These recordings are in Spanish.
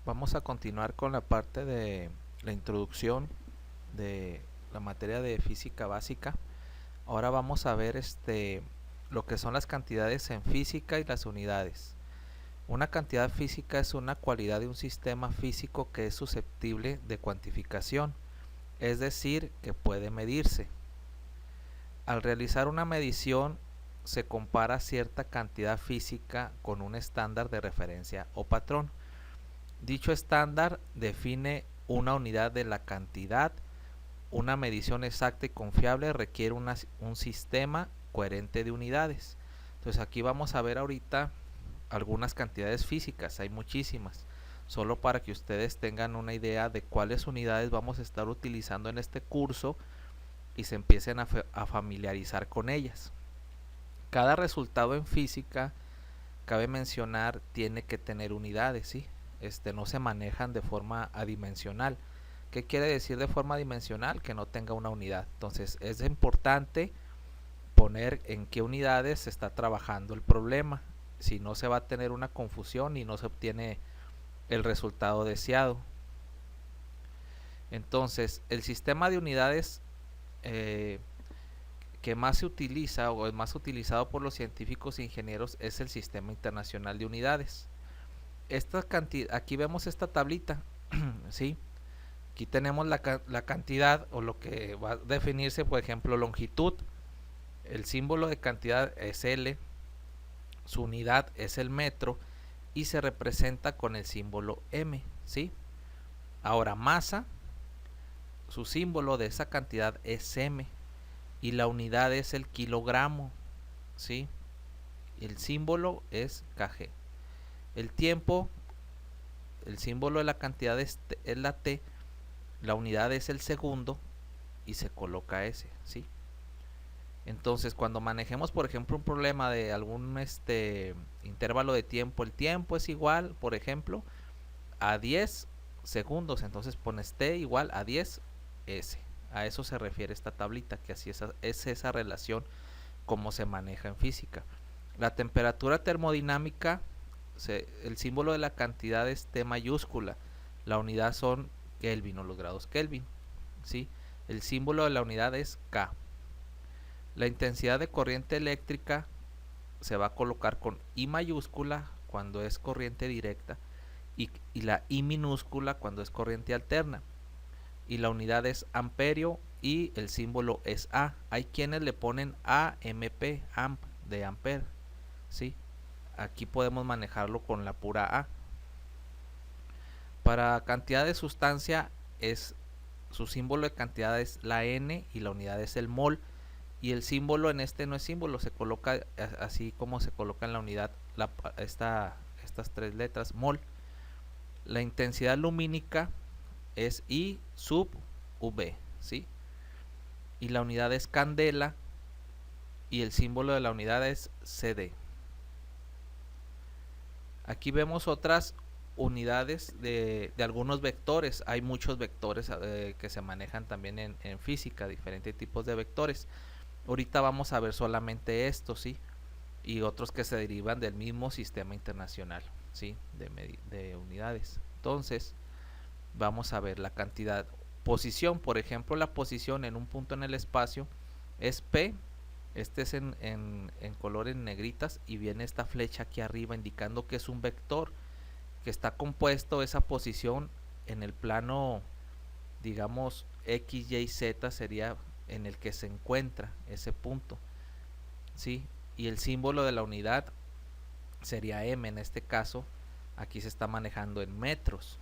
Vamos a continuar con la parte de la introducción de la materia de física básica. Ahora vamos a ver lo que son las cantidades en física y las unidades. Una cantidad física es una cualidad de un sistema físico que es susceptible de cuantificación, es decir, que puede medirse. Al realizar una medición se compara cierta cantidad física con un estándar de referencia o patrón. Dicho estándar define una unidad de la cantidad. Una medición exacta y confiable requiere un sistema coherente de unidades. Entonces aquí vamos a ver ahorita algunas cantidades físicas, hay muchísimas. Solo para que ustedes tengan una idea de cuáles unidades vamos a estar utilizando en este curso y se empiecen a familiarizar con ellas. Cada resultado en física, cabe mencionar, tiene que tener unidades, ¿sí? No se manejan de forma adimensional. ¿Qué quiere decir de forma dimensional? Que no tenga una unidad. Entonces es importante poner en qué unidades se está trabajando el problema. Si no, se va a tener una confusión y no se obtiene el resultado deseado. Entonces el sistema de unidades que más se utiliza o es más utilizado por los científicos e ingenieros es el Sistema Internacional de Unidades. Aquí vemos esta tablita, ¿sí? Aquí tenemos la cantidad o lo que va a definirse, por ejemplo, longitud. El símbolo de cantidad es L, su unidad es el metro y se representa con el símbolo M, ¿sí? Ahora masa, su símbolo de esa cantidad es M y la unidad es el kilogramo, ¿sí? El símbolo es kg. El tiempo, el símbolo de la cantidad es la T, la unidad es el segundo y se coloca S, ¿sí? Entonces, cuando manejemos, por ejemplo, un problema de algún intervalo de tiempo, el tiempo es igual, por ejemplo, a 10 segundos, entonces pones T igual a 10 S. A eso se refiere esta tablita, que así es esa relación como se maneja en física. La temperatura termodinámica, el símbolo de la cantidad es T mayúscula, la unidad son Kelvin o los grados Kelvin, ¿sí? El símbolo de la unidad es K. La intensidad de corriente eléctrica se va a colocar con I mayúscula cuando es corriente directa y la I minúscula cuando es corriente alterna. Y la unidad es amperio y el símbolo es A. Hay quienes le ponen AMP, amp de ampere, ¿sí? Aquí podemos manejarlo con la pura A. Para cantidad de sustancia su símbolo de cantidad es la N y la unidad es el mol. Y el símbolo en no es símbolo, se coloca así como se coloca en la unidad estas tres letras, mol. La intensidad lumínica es I sub V, ¿sí? Y la unidad es candela y el símbolo de la unidad es CD. Aquí vemos otras unidades de algunos vectores. Hay muchos vectores que se manejan también en física, diferentes tipos de vectores. Ahorita vamos a ver solamente estos, ¿sí? Y otros que se derivan del mismo sistema internacional, ¿sí? De unidades. Entonces, vamos a ver la cantidad. Posición, por ejemplo, la posición en un punto en el espacio es P. Este es en color en negritas y viene esta flecha aquí arriba indicando que es un vector que está compuesto esa posición en el plano, digamos, X, Y, Z sería en el que se encuentra ese punto, ¿sí? Y el símbolo de la unidad sería M en este caso. Aquí se está manejando en metros.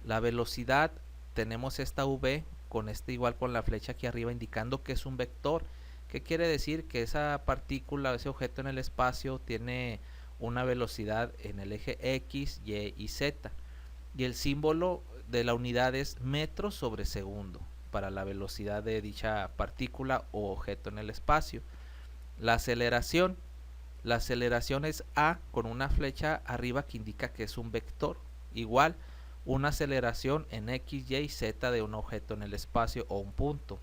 La velocidad, tenemos esta V con igual con la flecha aquí arriba indicando que es un vector. ¿Qué quiere decir? Que esa partícula, ese objeto en el espacio tiene una velocidad en el eje X, Y y Z. Y el símbolo de la unidad es metros sobre segundo para la velocidad de dicha partícula o objeto en el espacio. La aceleración es A con una flecha arriba que indica que es un vector. Igual, una aceleración en X, Y, Z de un objeto en el espacio o un punto.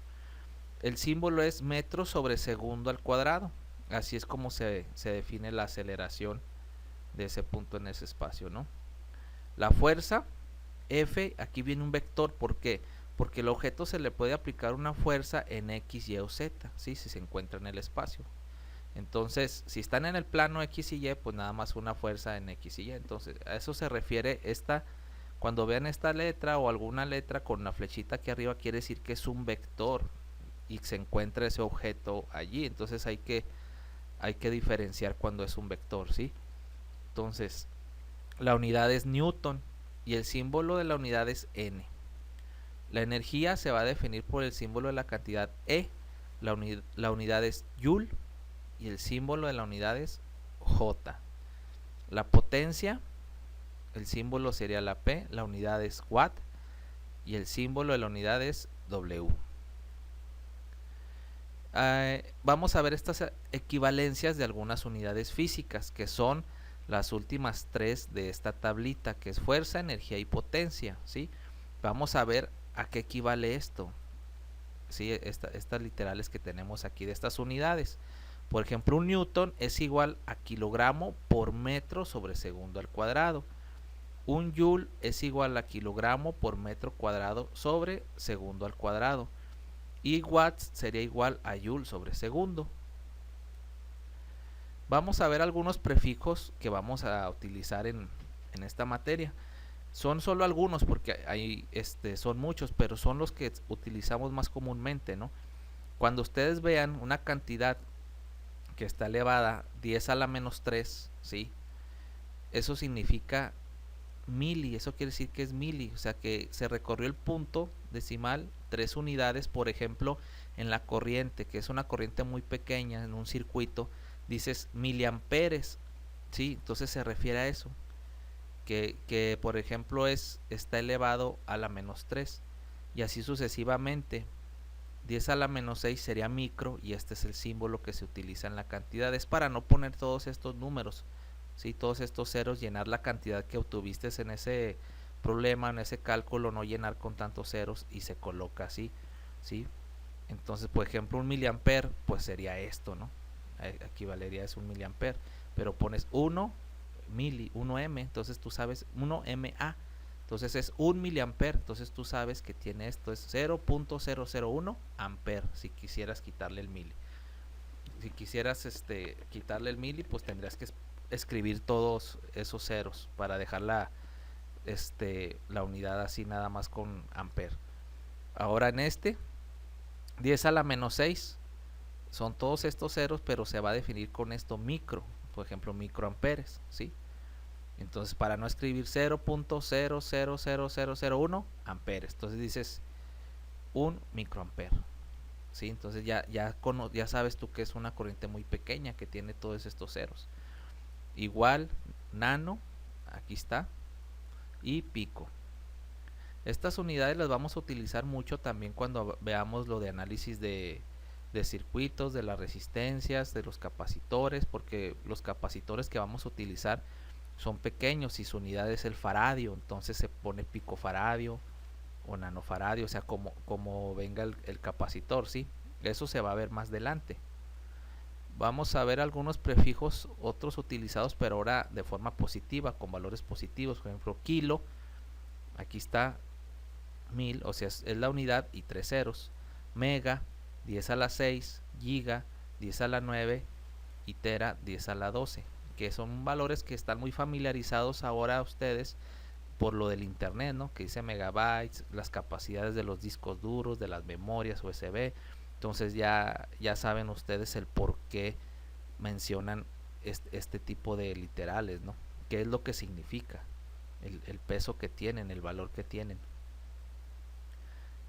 El símbolo es metros sobre segundo al cuadrado. Así es como se define la aceleración de ese punto en ese espacio, ¿no? La fuerza F, aquí viene un vector. ¿Por qué? Porque el objeto se le puede aplicar una fuerza en X, Y o Z, ¿sí? Si se encuentra en el espacio. Entonces, si están en el plano X y Y, pues nada más una fuerza en X y Y. Entonces, a eso se refiere esta. Cuando vean esta letra o alguna letra con la flechita aquí arriba, quiere decir que es un vector y se encuentra ese objeto allí. Entonces hay que diferenciar cuando es un vector, ¿sí? Entonces, la unidad es Newton y el símbolo de la unidad es N. La energía se va a definir por el símbolo de la cantidad E. La unidad es Joule y el símbolo de la unidad es J. La potencia, el símbolo sería la P, la unidad es Watt y el símbolo de la unidad es W. Vamos a ver estas equivalencias de algunas unidades físicas, que son las últimas tres de esta tablita, que es fuerza, energía y potencia, ¿sí? Vamos a ver a qué equivale esto, ¿sí? Estas literales que tenemos aquí de estas unidades. Por ejemplo, un newton es igual a kilogramo por metro sobre segundo al cuadrado. Un joule es igual a kilogramo por metro cuadrado sobre segundo al cuadrado. Y watts sería igual a joule sobre segundo. Vamos a ver algunos prefijos que vamos a utilizar en esta materia. Son solo algunos porque hay, son muchos, pero son los que utilizamos más comúnmente, ¿no? Cuando ustedes vean una cantidad que está elevada 10 a la menos 3, ¿sí? Eso significa mili, eso quiere decir que es mili, o sea que se recorrió el punto decimal 3 unidades. Por ejemplo, en la corriente, que es una corriente muy pequeña en un circuito, dices miliamperes, ¿sí? Entonces se refiere a eso, que por ejemplo está elevado a la menos 3 y así sucesivamente. 10 a la menos 6 sería micro y este es el símbolo que se utiliza en la cantidad. Es para no poner todos estos números, ¿sí? Todos estos ceros, llenar la cantidad que obtuviste en ese problema, en ese cálculo, no llenar con tantos ceros y se coloca así, ¿sí? Entonces, por ejemplo, un miliamper, pues sería esto, ¿no? Aquí valería es un miliamper, pero pones 1 mili, 1m, entonces tú sabes 1ma, entonces es 1 miliamper, entonces tú sabes que tiene esto, es 0.001 amper, si quisieras quitarle el mili. Si quisieras quitarle el mili, pues tendrías que escribir todos esos ceros para dejar la unidad así nada más con amper. Ahora en 10 a la menos 6 son todos estos ceros, pero se va a definir con esto micro, por ejemplo microamperes, ¿sí? Entonces, para no escribir 0.000001 amperes, entonces dices 1 microamper, ¿sí? Entonces ya sabes tú que es una corriente muy pequeña que tiene todos estos ceros. Igual, nano, aquí está, y pico. Estas unidades las vamos a utilizar mucho también cuando veamos lo de análisis de circuitos, de las resistencias, de los capacitores, porque los capacitores que vamos a utilizar son pequeños y su unidad es el faradio, entonces se pone picofaradio o nanofaradio, o sea, como venga el capacitor, ¿sí? Eso se va a ver más adelante. Vamos a ver algunos prefijos, otros utilizados, pero ahora de forma positiva, con valores positivos. Por ejemplo, kilo, aquí está 1000, o sea, es la unidad y 3 ceros. Mega, 10 a la 6, giga, 10 a la 9 y tera, 10 a la 12. Que son valores que están muy familiarizados ahora ustedes por lo del internet, ¿no? Que dice megabytes, las capacidades de los discos duros, de las memorias USB. Entonces ya saben ustedes el por qué mencionan este tipo de literales, ¿no? ¿Qué es lo que significa? El peso que tienen, el valor que tienen.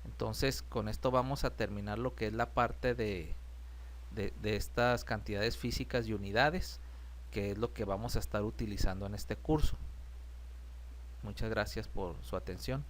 Entonces con esto vamos a terminar lo que es la parte de estas cantidades físicas y unidades, que es lo que vamos a estar utilizando en este curso. Muchas gracias por su atención.